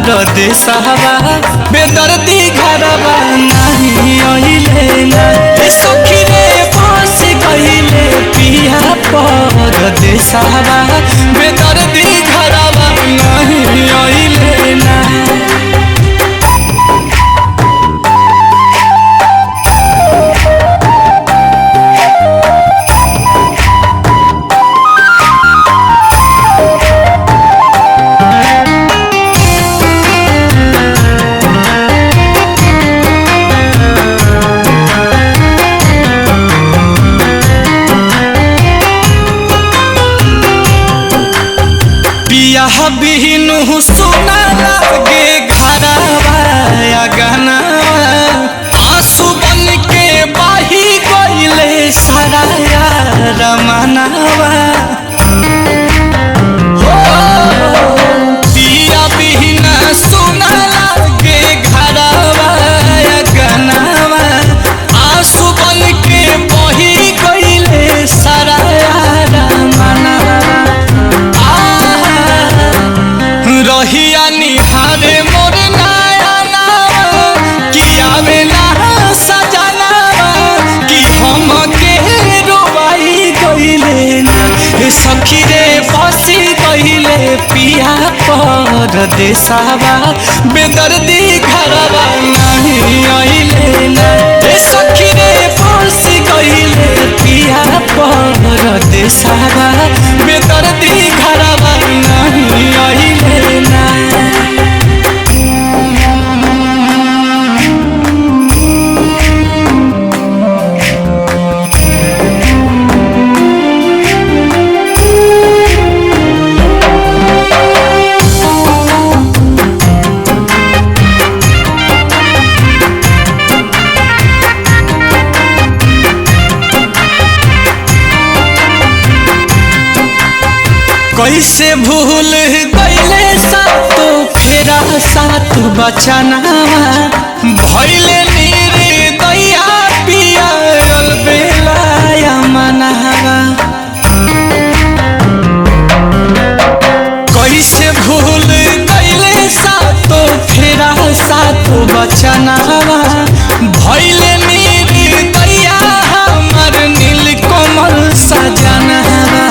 परदेसवा बेदर्दी घरवा नहीं अइले ना सखी रे फंस गइले पिया परदेसवा बेदर्दी घरवा नहीं अइले ना। बिनु सुना लागे घरवा गहनवा आंसू बन के बही गइले सारा यार मनवा पिया बिना सुना लागे घरवा गहनवा आंसू बन के बही गइले सारा यार मनवा रहिया निहारे मोर नयना किया बेला सजना कि हम के रोवाई गइले ना सखी रे फंसी गइले पिया परदेसवा बेदर्दी घरवा नहीं अइले ना सखी रे फंसी गइले पिया परदेसवा बेदर्दी घरवा नहीं अइले ना। कैसे भूल गइले सातो फेरा सात बचनावा भइले निर्दया पिया अलबेला मनवा कैसे भूल गइले सातो फेरा सात बचनावा भइले निर्दया हमर नीलकमल सजनवा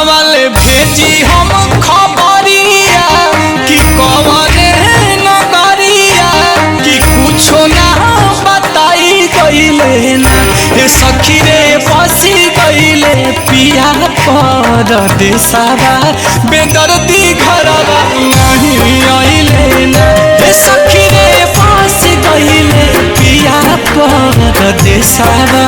वाले भेजी हम खबरिया कि कवने नगरिया कि कुछो ना बताई गइले ना सखी रे फंसी गइले पिया परदेसवा बेदर्दी घरवा नहीं अइले ना सखी रे फंसी गइले पिया परदेसवा